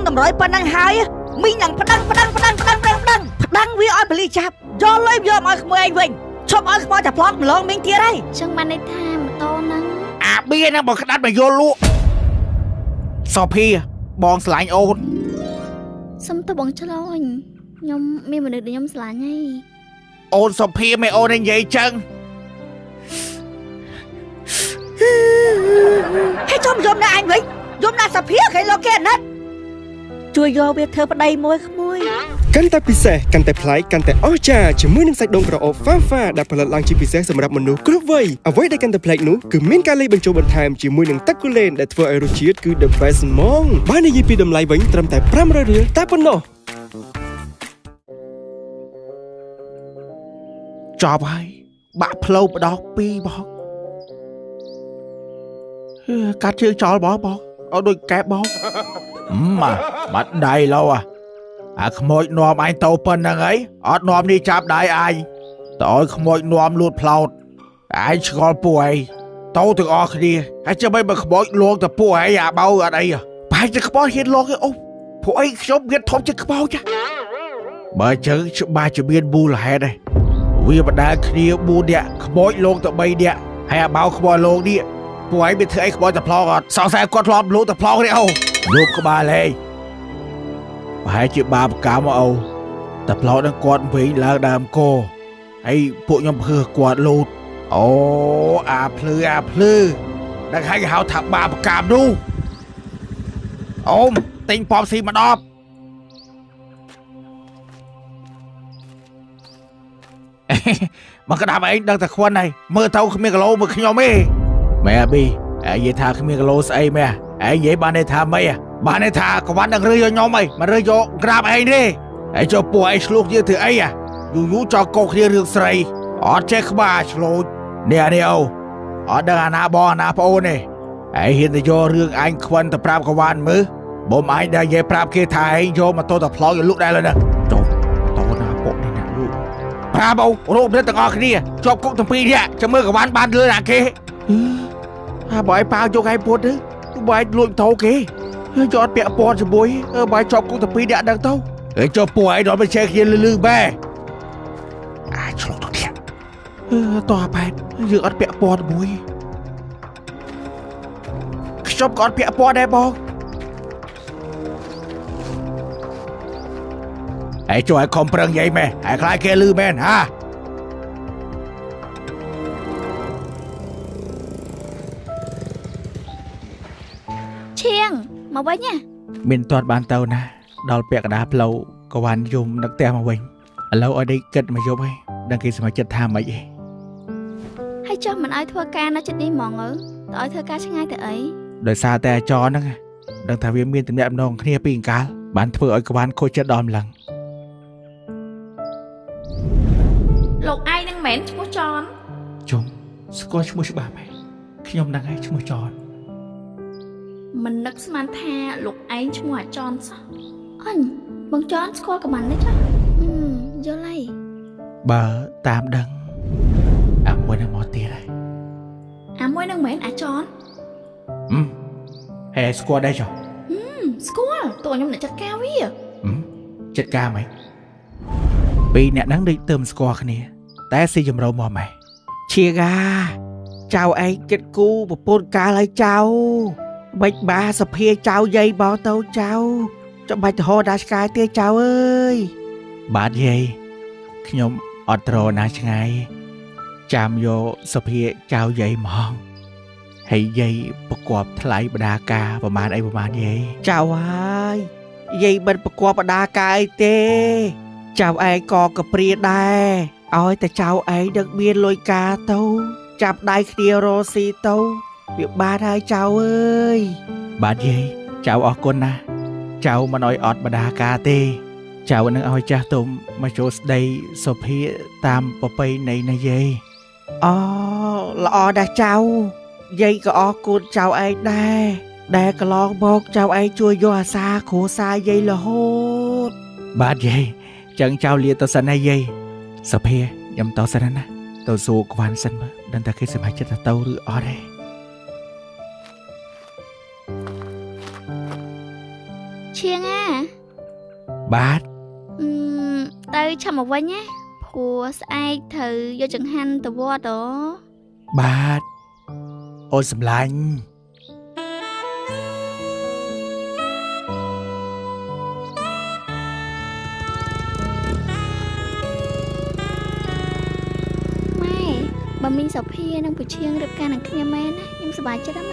នឹងតម្រុយប៉ុណ្ណឹងហើយមីងនឹងផ្ដឹងវាឲ្យបលីចាប់យកលុយយកមកឲ្យក្មួយឯងវិញឈប់ឲ្យក្មួយតែប្លន់ម្លងមីងទៀតហើយចឹងបានន័យថាម៉ូតូហ្នឹងអាបៀហ្នឹងបើក្តាត់មកយកលក់សូភីបងស្រឡាញ់អូនសុំទៅបងឆ្លោញខ្ញុំមានមនុស្សដែលខ្ញុំស្រឡាញ់ហើយអូនសូភីមិនអូននិយាយចឹងហើយចំយំណាអញវិញយំណាសាភាគេលោកគេណាត់ជួយយកវាធ្វើប្តីមួយក្មួយកាន់តែពិសេសកាន់តែប្លែកកាន់តែអស្ចារ្យជាមួយនឹងសាច់ដូងក្រអូប Fafa ដែលផលិតឡើងជាពិសេសសម្រាប់មនុស្សគ្រប់វ័យអ្វីដែលកាន់តែប្លែកនោះគឺមានការលាយបញ្ចូលបន្ថែមជាមួយនឹងទឹកកូឡេនដែលធ្វើឲ្យរសជាតិគឺ the best ហ្មងបើនិយាយពីតម្លៃវិញត្រឹមតែ500រៀលតែប៉ុណ្ណោះចប់ហើយបាក់ផ្លូវបដោះ2បងកាត់ជើងចោលបងឲ្យដូចកែបបងបាត់ដៃឡូវអាខ្មោចនាំអញទៅប៉ុណ្្នឹងអីអត់នាំនេះចាប់ដៃអញតើឲ្យខ្មោចនាំលួចផ្លោតអញឆ្ងល់ពួកឯងទៅទាំងអស់គ្នាហើយចាំមិនខ្មោចលងទៅពួកឯងអាបៅអត់អីប្រហែលជាខ្មោចហ៊ានលងឯអូពួកឯងខ្ញុំមានធំជាងខ្មោចបើអញ្ចឹងច្បាស់ជាមានមូលហេតុដែរវាបដាគ្នា4នាក់ខ្មោចលងទៅ3នាក់ហើយអាបៅខ្មោចលងនេះពួកឯងមានធ្វើអីខ្មោចទៅផ្លោតអត់សង្ស័យគាត់ធ្លាប់លងទៅផ្លោតនេះអូលោកក្បាលហេប្រហែលជាបាបកម្មអូតែផ្លោតនឹងគាត់វិញឡើងដើមកហើយពួកខ្ញុំភើគាត់លូតអូអាភ្លឺដល់ហើយគេហៅថាបាបកម្មនោះអូមទិញប៉បស៊ីមក10មកក្តាប់ឯងដឹងតែខ្វិនហើយមើលទៅគ្មានគីឡូមើលខ្ញុំទេម៉ែអាប៊ីឯងនិយាយថាគ្មានគីឡូស្អីម៉ែឯងនិយាយបានន័យថាម៉េចបានន័យថាក្បាន់នឹងរើយកខ្ញុំអីមិនរើយកក្រាបឯងទេហើយចូលពួកឯងឆ្លោះយើងធ្វើអីយូរចោលកោគ្នារឿងស្រីអត់ចេះក្បាលឆ្លោចនេះអូអត់ដឹងអាណាបងអាណាប្អូនទេឯងហ៊ានទៅយករឿងអញខ្វិនទៅប្រាប់ក្បាន់មើលបើមិនឯងដែលនិយាយប្រាប់គេថាឯងយកម៉ូតូទៅផ្លោយលុកដែរលើនេះចុះម៉ូតូណាពុកនេះណាលុកប្រាប់អូរោគនេះទាំងអស់គ្នាជាប់គុកទាំងពីរនាក់ចាំមើលក្បាន់បានលឿនណាគេហើយបើឯងប៉ាវយកឯងពុតទៅបើឯងលួចម៉ូតូគេហើយយកអត់ពាក់ព័ន្ធជាមួយបើឯងជាប់គុកទាំងពីរនាក់ដឹងទៅហើយចុះពួកឯងដល់មិនចេះគ្នាលឺបែអាចឆ្លងទៅទៀតតោះបែបយើងអត់ពាក់ព័ន្ធជាមួយខ្ញុំក៏អត់ពាក់ព័ន្ធដែរបងឯងជួយឲ្យខំប្រឹងនិយាយមែនឯងខ្លាចគេលឺមែនហាឈៀងមកវិញណាមានទាត់បានទៅណាដល់ពាក់កណ្ដាលផ្លូវក៏វ៉ាន់យំនឹកផ្ទះមកវិញឥឡូវឲ្យដេកគិតមកយប់ហើយដឹងគេសម្រេចចិត្តថាម៉េចឯងហើយចុះមិនឲ្យធ្វើការនៅចិត្តនេះហ្មងទៅឲ្យធ្វើការឆ្ងាយទៅអីដោយសារតែអាចរហ្នឹងដឹងថាវាមានទំនាក់ទំនងគ្នាពីអង្កាលបានធ្វើឲ្យក្បានខូចចិត្តដល់ម្លឹងលោកឯងនឹងមិនមែនឈ្មោះចនជុំស្គាល់ឈ្មោះច្បាស់មែនខ្ញុំដឹងហើយឈ្មោះចនមិននឹកស្មានថាលោកឯងឈ្មោះអាចនសោះអញបងចនស្គាល់ក្បានទេចាយល់ហើយបើតាមដឹងអាមួយនឹងមកទៀតហើយអាមួយនឹងមិនមែនអាចនហេស្គាល់ដែរចុះស្គាល់តើខ្ញុំអ្នកចាត់ការវាចាត់ការហ្មងពីរអ្នកហ្នឹងដូចទៅមិនស្គាល់គ្នាតែស៊ីចម្រៅមកម៉ែឈៀកាចៅឯងគិតគូប្រពន្ធកាលឲ្យចៅបិចបាសភាចៅយាយបោទៅចៅចាំបាច់ទៅហោដាឆ្កាយទេចៅអើយបាទយាយខ្ញុំអត់ត្រណាឆ្ងាយចាំយកសភាចៅយាយហ្មងហើយយាយប្រកបថ្លៃបដាការប្រមាណអីប្រមាណយាយចៅហើយយាយមិនប្រកបបដាការអីទេចៅឯងក៏កព្រាដែរឲ្យតែចៅឯងដឹកមានលុយការទៅចាប់ដៃគ្នារស់ស៊ីទៅវាបានហើយចៅអើយបាទយាយចៅអរគុណណាស់ចៅមិនអោយអត់បដាការទេចៅនឹងឲ្យចាស់ទុំមកចូលស្ដីសុភាតាមប្រពៃណីណាយាយអូល្អដែរចៅយាយក៏អរគុណចៅឯងដែរដែលកន្លងមកចៅឯងជួយយកអាសាគ្រួសារយាយរហូតបាទយាយចឹងចៅលាទៅសិនណាយាយសុភាខ្ញុំទៅសិនណាទៅសួរក្វាន់សិនមើលដឹងតែគេសម្រេចចិត្តទៅឬអត់ទេឈ ឈៀងអា បាទ ទៅឆាប់មកវិញណាព្រោះស្អែកត្រូវយកចង្ហាន់ទៅវត្តហ៎ បាទអូនសម្លាញ់ ម៉ែបើមីងសុភានិងពូឈៀងរៀបការនឹងគ្នាមែនណាខ្ញុំសប្បាយចិត្តណាស់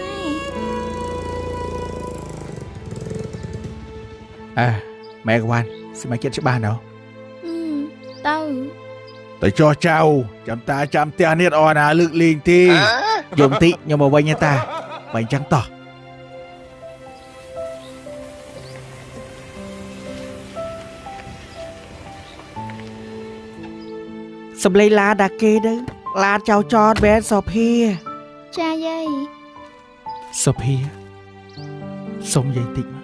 ម៉ែ ម៉ែកវ៉ាន់សមាជិកច្បាស់ណ៎ ទៅ ចោះចៅចាំតាចាំផ្ទះនេះអត់ណាលើកលេងទេយំតិចខ្ញុំមកវិញតាបើអញ្ចឹងតោះសំលេងឡាដាគេទៅឡាចៅចតបែនសុភា ចាយាយ សុភាសុំយាយតិចមក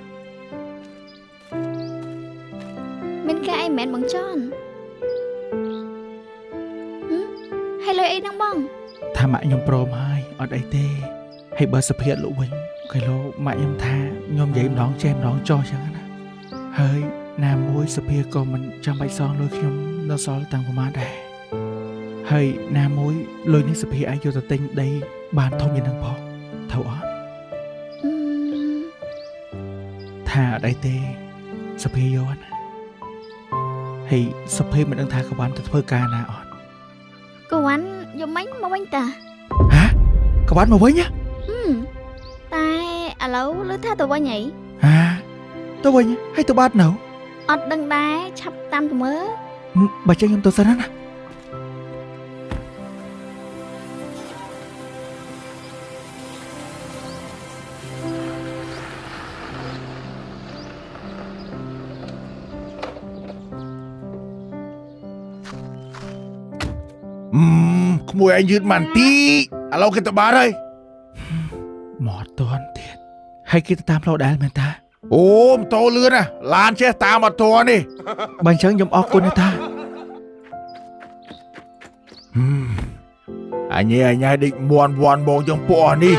មានការអីមែនបងចន់ហើយលុយអីហ្នឹងបង ថាម៉ាក់ខ្ញុំព្រមហើយអត់អីទេហើយបើសុភាលោកវិញគេលោកម៉ាក់ខ្ញុំថាខ្ញុំនិយាយម្ដងចេះម្ដងចោះចឹងណាហើយណាមួយសុភាក៏មិនចាំបាច់សងលុយខ្ញុំនៅសល់តាំងប្រហែលដែរហើយណាមួយលុយនេះសុភាអាចយកទៅទិញដីបានធំយ៉ាងហ្នឹងផងត្រូវអត់ថាអត់អីទេសុភាយកណាហើយសុភាមិនដឹងថាកវ៉ាន់ទៅធ្វើការណាអត់ កវ៉ាន់យកមិញមកវិញតា ហ៎កវ៉ាន់មកវិញហ៎ តែឥឡូវលឺថាទៅវិញហី ទៅវិញហើយទៅបាត់នៅ អត់ដឹងដែរឆាប់តាមទៅមើល បើចឹងខ្ញុំទៅសិនណា ក្មួយឯងយឺតម៉ាន់ទីឥឡូវគេទៅបាត់ហើយមកតន់ទៀតហើយគេទៅតាមផ្លូវដែលមែនតាអូម៉ូតូលឿនណាឡានចេះតាមអត់ទាន់នេះបើអញ្ចឹងខ្ញុំអរគុណណាតាអញឯងដេកមន់វាន់បងចឹងពួកអស់នេះ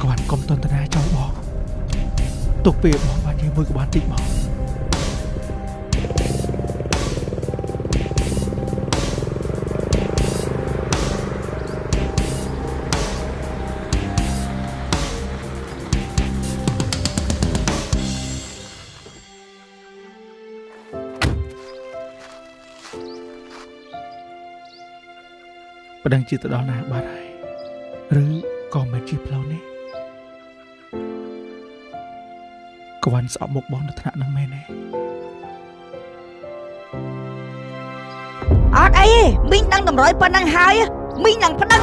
កវ៉ាន់កុំតន់តាណាចោលបងទុកពេលបងបាននិយាយមួយកបានតិចមកប្តឹងជាទៅដល់ណាបាត់ហើយឬក៏មិនជាផ្លូវនេះកវ៉ាន់ស្អប់មុខបងនៅថ្នាក់នឹងមែនទេអត់អីទេមីងដឹងតម្រុយប៉ុណ្ណឹងហើយមីងនឹងផ្ដឹង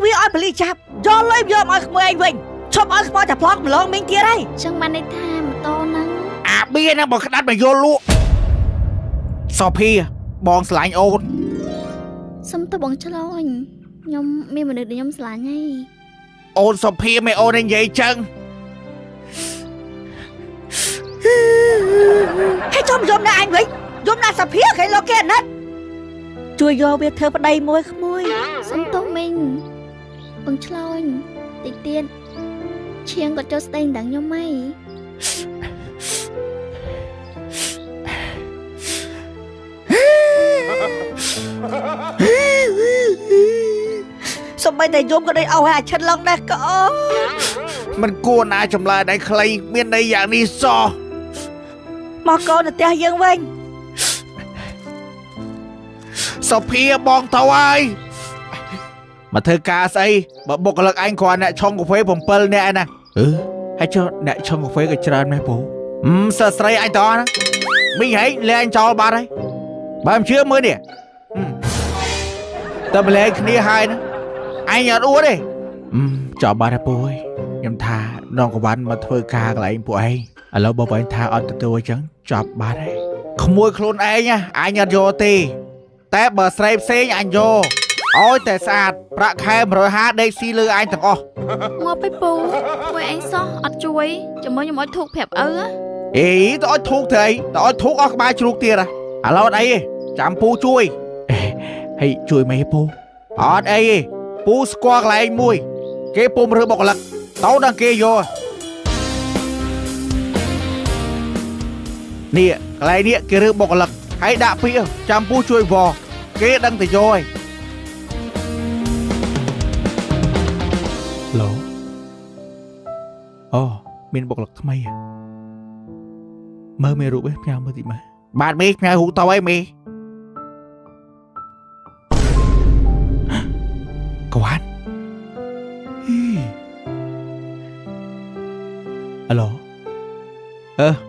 វាឲ្យបលីចាប់យកលុយយកមកឲ្យក្មួយឯងវិញឈប់ឲ្យខ្មោចតែប្លន់ម្លងមីងទៀតហើយ ចឹងបានន័យថាម៉ូតូហ្នឹង អាបៀហ្នឹងបើក្តាត់មកយកលក់សុភាបងស្រឡាញ់អូន សុំទៅបងឆ្លោញខ្ញុំមានមនុស្សដែលខ្ញុំស្រឡាញ់ហើយ អូនសុភាមិនអូននិយាយចឹង ហើយចំយំណាអញវិញយំណាសភាគេលោកគេអាណិតជួយយកវាធ្វើប្តីមួយក្មួយ សុំទោសមីងបងឆ្លោញតិចទៀតឈៀងក៏ចូលស្ដីដល់ខ្ញុំហី សំបីតែយំក៏ដេកអស់ហើយអាឈិនឡងដែរក៏អូ មិនគួរណាចម្លើយដៃខ្លីមានន័យយ៉ាងនេះសោះ មកកូនទៅផ្ទះយើងវិញ សុភាបងទៅហើយមកធ្វើការស្អីបើបុគ្គលិកឯងគ្រាន់អ្នកឆុងកាហ្វេ7នាក់ឯណាហើយចុះអ្នកឆុងកាហ្វេក៏ច្រើនមែនពូសើស្រីអញតណាមីងហែងលែងចោលបាត់ហើយបើមិនជឿមើលនេះតើម្លែងគ្នាហើយណាអញអត់អួតទេចោលបាត់ហើយពូអើយខ្ញុំថានងកវ៉ាន់មកធ្វើការកន្លែងពួកឯងឥឡូវបើបងថាអត់ទទួលអញ្ចឹងចប់បាត់ហើយក្មួយខ្លួនឯងអញអត់យកទេតែបើស្រីផ្សេងអញយកឲ្យតែស្អាតប្រាក់ខែ150ដេកស៊ីលើអញទាំងអស់ មកពីពូមួយឯងសោះអត់ជួយជាមួយខ្ញុំអត់ធូកប្រាប់ឪ អេទៅអត់ធូកទៅអីទៅអត់ធូកអស់ក្បាលជ្រូកទៀតឥឡូវអត់អីទេចាំពូជួយហ ហើយជួយមេពូអត់អីទេពូស្គាល់កន្លែងមួយគេពុំរើបុគ្គលិកតោដល់គេយកនេះកន្លែងនេះគេរើបុគ្គលិកហើយដាក់ពាក្យចាំពូជួយវគេដឹងតែយកហើយឡូអូមានបុគ្គលិកថ្មីមើលមេរូបឯងផ្ញើមើលតិចមើលបាទមេផ្ញើរូបតើអីមេកវ៉ាន់អាឡូ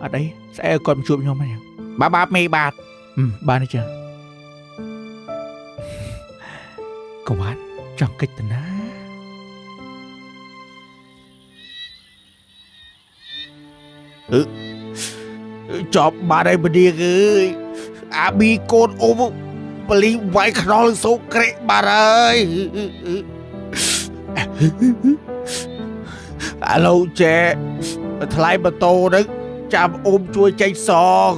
អត់អីស្អែកគាត់មកជួបខ្ញុំហ្នឹងបាទមេបាទបាទអញ្ចឹងកវ៉ាន់ចង់កិច្ចតាណាចប់បាទហើយម្ដៀងអើយអាប៊ីកូនអ៊ំបលីវាយខ្នល់សូក្រេបាទហើយអាឡូចេថ្លៃម៉ូតូហ្នឹងចាំអ៊ំជួយចេញសង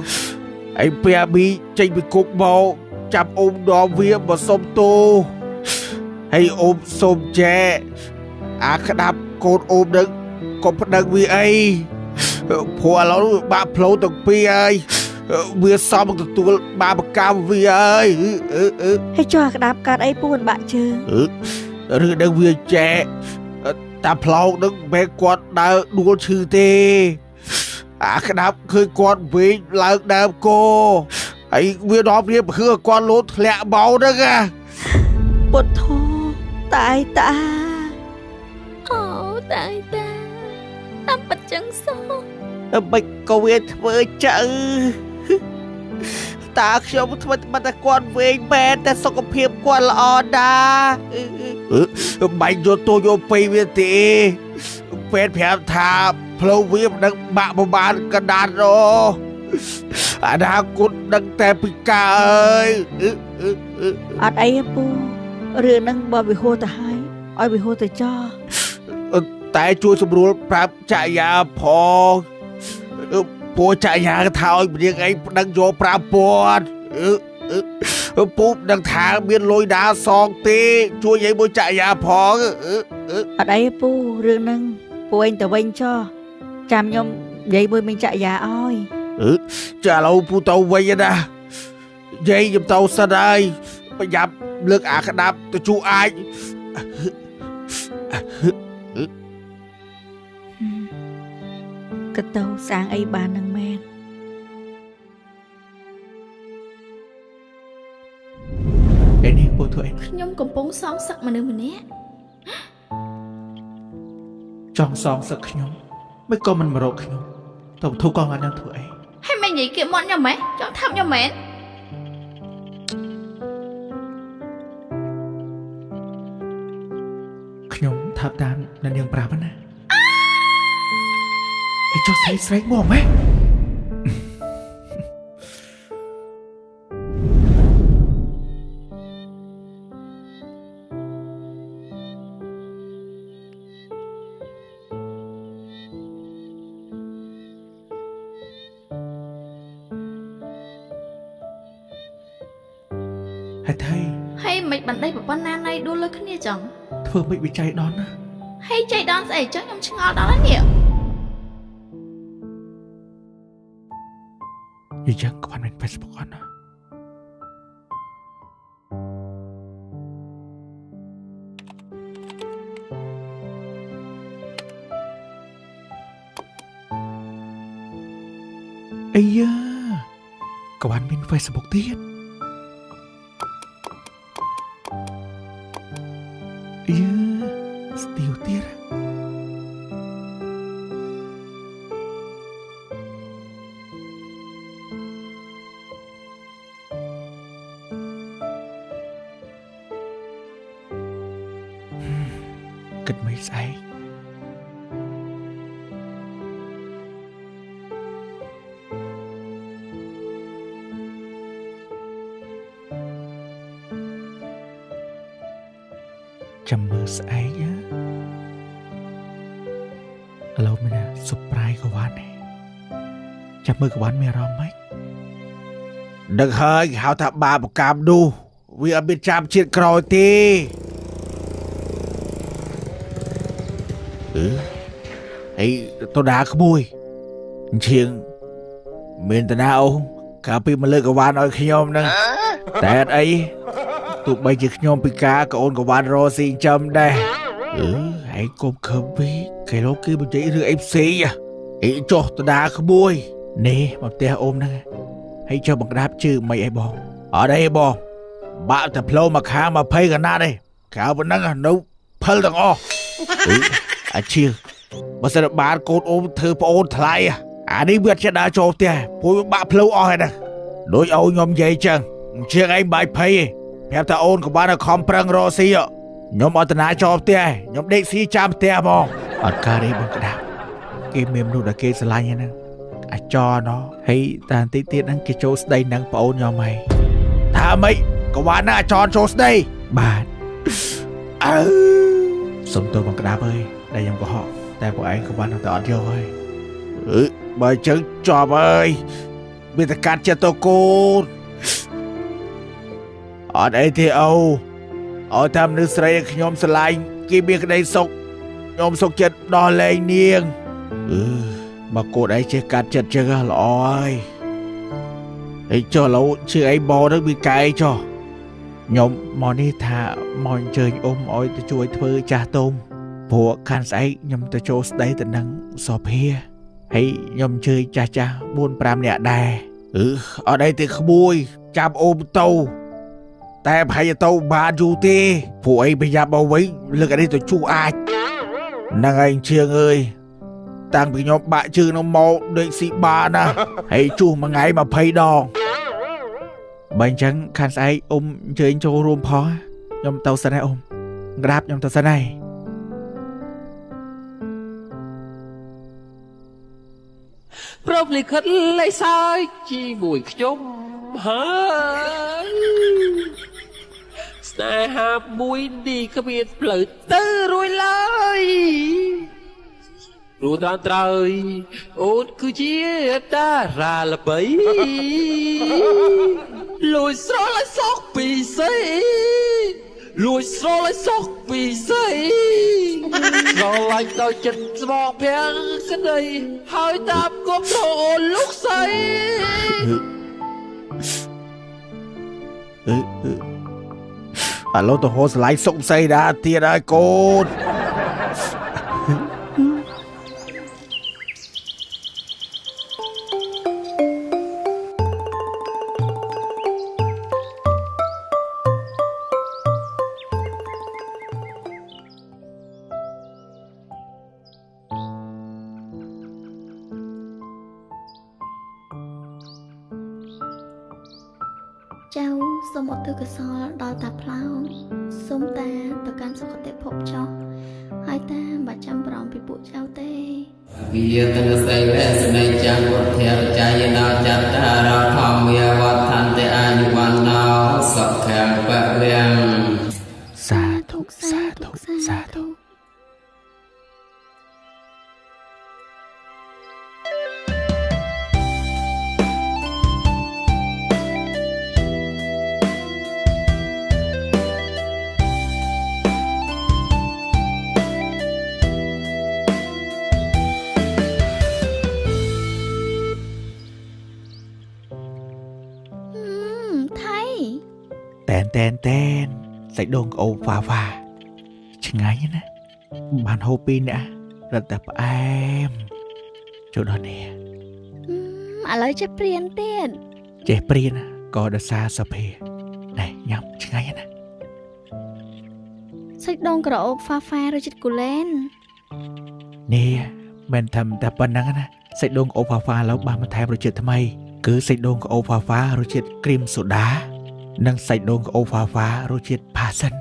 ហើយពេលអាប៊ីចេញពីគុកមកចាំអ៊ំនាំវាមកសុំទោហើយអ៊ំសុំចែអាក្តាប់កូនអ៊ំហ្នឹងក៏ប្តឹងវាអីព្រោះឥឡូវបាក់ផ្លូវទាំងពីរហើយវាសមនឹងទទួលបាបកម្មវាហើយហើយចុះអាក្តាប់កាត់អីពូនបាក់ជើងឬនឹងវាចែតាផ្លូវនឹងមិនគាត់ដើរដួលឈឺទេអាក្តាប់ឃើញគាត់វិញឡើងដើមគោហើយវាដល់ព្រាបហឺគាត់លោតធ្លាក់បោហ្នឹងពុទ្ធោតាយតាអូតាយតាតាមប៉ិតចឹងសោះមិនក៏វាធ្វើចឹងតាខ្ញុំធ្វើតែគាត់វិញបែរតែសុខភាពគាត់ល្អណាស់បាញ់យកទោសយកពេញវាទេពេទ្យប្រាប់ថាផ្លូវវាមិនដឹងបាក់បបានកណ្ដាលអនាគតដឹងតែពិការអើយអត់អីពូរឿងហ្នឹងបើវាហួសទៅហើយឲ្យវាហួសទៅចោលតែជួយសម្រួលប្រាប់ចក្រយាផងពួកចក្រយាថាឲ្យម្នាងឯងប្តឹងយក5000ពូដឹងថាមានលុយដាសងទេជួយឲ្យមួយចក្រយាផងអត់អីពូរឿងហ្នឹងពូឯងទៅវិញចោះចាំខ្ញុំនិយាយមួយមិញចក្រយាឲ្យចាឥឡូវពូទៅវិញណានិយាយខ្ញុំទៅសិនហើយប្រយ័ត្នលើកអាក្តាប់ទៅជួអាចក៏ទៅសាងអីបាននឹងមែនឯនេះពូធ្វើអីខ្ញុំកំពុងសងសឹកមនុស្សម្នាក់ចង់សងសឹកខ្ញុំមិនក៏មិនមករកខ្ញុំទៅធូកងអត់នឹងធ្វើអីហើយមិននិយាយគៀបមាត់ខ្ញុំម៉េចចង់ថាប់ខ្ញុំមែនខ្ញុំថាប់តាមនៅនាងប្រាប់ណាចុះស្រីមកម៉េចហើយមិនបណ្ដេញប្រព័ន្ធណាណៃដួលលើគ្នាចឹងធ្វើមិនវិច័យដនណាហើយចៃដនស្អីចឹងខ្ញុំឆ្ងល់ដល់ហើយនេះយីចឹងគាត់មាន Facebook អត់ណាអាយ៉ាគាត់មាន Facebook ទៀតយ៉ាស្ទីលទៀតគិតមិនស្អីចាំមើលស្អែកឥឡូវមានសុប្រៃកវ៉ាន់ចាំមើលកវ៉ាន់មានអារម្មណ៍ម៉េចដឹងហើយគេហៅថាបាបកម្មនោះ វាអត់មានចាំជាតិក្រោយទេអីតដាក្មួយឈៀងមានតណាអូកាលពីមកលើកកវ៉ាន់ឲ្យខ្ញុំហ្នឹងតែអត់អីទោះបីជាខ្ញុំពិការក៏អូនកវ៉ាន់រស់ស៊ីចំដែរហើយកុំខឹងពេកគេលោកគេបញ្ចេញរឿងអីផ្សេងអីចុះតដាក្មួយនេះមកផ្ទះអូមហ្នឹងហើយចុះបង្ក្រាបជើងមិនអីបងអត់អីបងបាក់តែផ្លូវមកខាង20កណាត់ទេក្រៅប៉ុណ្ណឹងនៅផលទាំងអស់អាឈៀងបើសិនបានកូនអូមធ្វើប្អូនថ្លៃអានេះវាចិត្តដើរចូលផ្ទះពួកវាបាក់ផ្លូវអស់ហើយណាដូចឲ្យខ្ញុំនិយាយចឹងជាងឯងបាយភ័យប្រាប់ថាអូនក៏បានខំប្រឹងរកស៊ីខ្ញុំអត់តាចូលផ្ទះខ្ញុំដេកស៊ីចាំផ្ទះហ្មងអត់ការទេបងក្តាប់គេមានមនុស្សដែលគេស្រឡាញ់ហ្នឹងអាចរណោះហើយតាបន្តិចទៀតហ្នឹងគេចូលស្ដីនឹងប្អូនខ្ញុំហើយថាម៉េចក៏បានណាអាចរចូលស្ដីបាទសុំទោសបងក្តាប់អើយដែលខ្ញុំកុហកតែពួកឯងក៏បានតែអត់យកហើយបើអញ្ចឹងចប់ហើយមានតែកាត់ចិត្តទៅកូនអត់អីទេអូឲ្យតាមមនុស្សស្រីខ្ញុំស្រឡាញ់គេមានក្តីសុខខ្ញុំសុខចិត្តដោះលែងនាងបើកូនឯងចេះកាត់ចិត្តចឹងល្អហើយហើយចុះឡូវជឿអីបោនឹងវាកែចុះខ្ញុំមកនេះថាមកអញ្ជើញអ៊ំឲ្យទៅជួយធ្វើចាស់ទុំព្រោះខាងស្អែកខ្ញុំទៅចូលស្ដីទៅនឹងសុភាហើយខ្ញុំអញ្ជើញចាស់ 4-5 នាក់ដែរអត់អីទេក្មួយចាប់អ៊ំទៅតែប្រហែលទៅបានយូរទេពួកអីប្រយ័ត្នមកវិញលើកនេះទៅជួអាចហ្នឹងឯងជឿងអើយតាំងពីខ្ញុំបាក់ជើងនោះមកដូចស៊ីបានណាហើយជួសមួយថ្ងៃ20 ដងបើអញ្ចឹងខាងស្អែកអ៊ំអញ្ជើញចូលរួមផងខ្ញុំទៅសិនហើយអ៊ំក្រាបខ្ញុំទៅសិនហើយព្រមលិខិតលេខសើចជាមួយខ្ញុំហើយស្នេហាមួយនេះគ្មានផ្លូវទៅរួចឡើយរួចតាមត្រូវអូនគឺជាតារាល្បីលួចស្រលឲ្យសោកពីស្អីលួចស្រលឲ្យសោកពីស្អីស្រឡាញ់ដល់ចិត្តស្មោកភាំងក្តីហើយតាមគប់ទៅអូនលោកស្រីឥឡូវទៅហោស្លាយសុកស្អីដែរទៀតហើយកូនចៅសូមអត់ទើកសលដល់តាផ្លោសូមតាទៅកាន់សុគតិភពចុះហើយតាមិនចាំប្រំពីពួកចៅទេវាទាំងសេវៈស្នេហ៍ចាំពុទ្ធរចាយណោចត្តារធម្មាវត្ថន្តិអាយុវណ្ណោសុខៈបរិយសាធុសាធុសាធុតែនសាច់ដូងក្អូបវ៉ាវ៉ាឆ្ងាញ់ណាបានហូបពីអ្នករត់តែផ្អែមចូលដល់នេះឥឡូវចេះព្រានទៀតចេះព្រានក៏ដោយសារសុភាណែញ៉ាំឆ្ងាញ់ណាសាច់ដូងក្រអូបហ្វាហ្វារសជាតិគូលែននេះមិនធម្មតាប៉ុណ្ណឹងណាសាច់ដូងក្អូបហ្វាហ្វាឥឡូវបានបន្ថែមរសជាតិថ្មីគឺសាច់ដូងក្អូបហ្វាហ្វារសជាតិគ្រីមសូដានិងសាច់ដូងក្អូបហ្វាហ្វារសជាតិផាសិន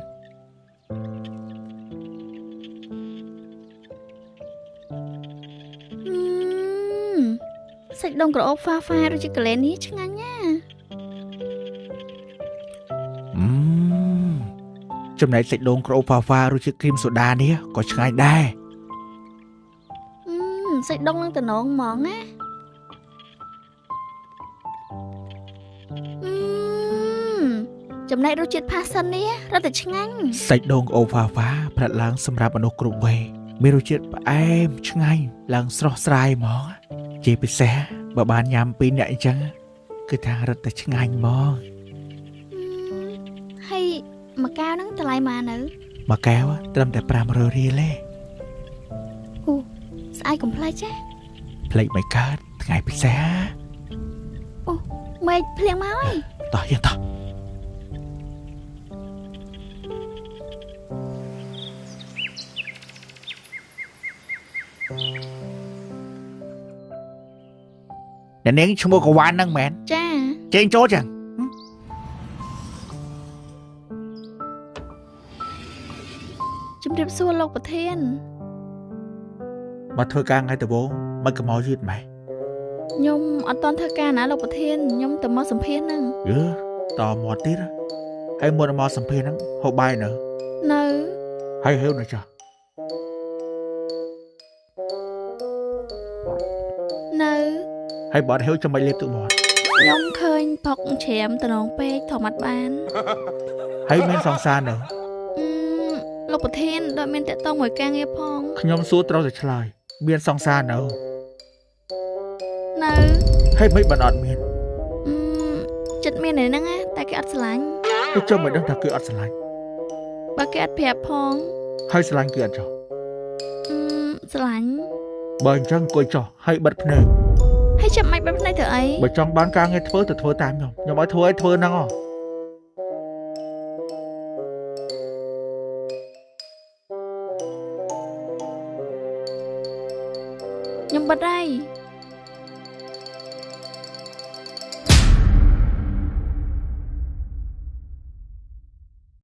សាច់ដូងក្រអូបហ្វាហ្វារសជាតិកលែននេះឆ្ងាញ់ណាចំណែកសាច់ដូងក្រអូបហ្វាហ្វារសជាតិគ្រីមសូដានេះក៏ឆ្ងាញ់ដែរសាច់ដូងនឹងតំណងហ្មងណា ចំណែករសជាតិផាសិននេះរត់តែឆ្ងាញ់ សាច់ដូងអូវ៉ាវ៉ាផ្លាត់ឡើងសម្រាប់មនុស្សគ្រប់វ័យមានរសជាតិផ្អែមឆ្ងាញ់ឡើងស្រស់ស្រាយហ្មងជាពិសេសបើបានញ៉ាំពីរនាក់អញ្ចឹងគឺថារត់តែឆ្ងាញ់ហ្មង ហើយមួយកែវហ្នឹងតម្លៃម៉ានៅ មួយកែវត្រឹមតែ500រៀលទេ ស្អែកកុំភ្លេចចា ភ្លេចមិនកើតថ្ងៃពិសេស មេឃភ្លៀងមកហើយ តោះយើងតោះអ្នកនាងឈ្មោះកវ៉ាន់ហ្នឹងមែន ចា ចេញចូលចឹង ជំរាបសួរលោកប្រធាន មកធ្វើការថ្ងៃដំបូងមិនក៏មកយឺតម៉េច ខ្ញុំអត់តន់ធ្វើការណាលោកប្រធានខ្ញុំទៅមកសម្ភាសហ្នឹង យឺតមកទៀតហើយមុនមកសម្ភារហ្នឹងហូបបាយនៅ នៅ ហើយហេវនៅចោះ នៅ ហើយបើអត់ហេវចាំមិនលេបទឹកមាត់ ខ្ញុំឃើញផុកច្រាមតំណងពេកធម្មតាបាន ហើយមានសង្សារនៅ លោកប្រធានដូចមានតកតងមួយការងារផង ខ្ញុំសួរត្រូវតែឆ្លើយមានសង្សារនៅ នៅ ហើយមិនបានអត់មាន ចិត្តមានតែហ្នឹងណាតែគេអត់ស្រឡាញ់ ទៅចុះមិនដឹងថាគឺអត់ស្រឡាញ់ បើគេអត់ប្រាប់ផង ហើយស្រឡាញ់គឺអត់ចោះ ស្រឡាញ់ បើអញ្ចឹងអង្គុយចោះហើយបិទភ្នែក ហើយចាំមិនបិទភ្នែកទៅអី បើចង់បានការងារធ្វើទៅធ្វើតាមខ្ញុំឲ្យធ្វើហ្នឹងហ៎ ខ្ញុំបិទហើយ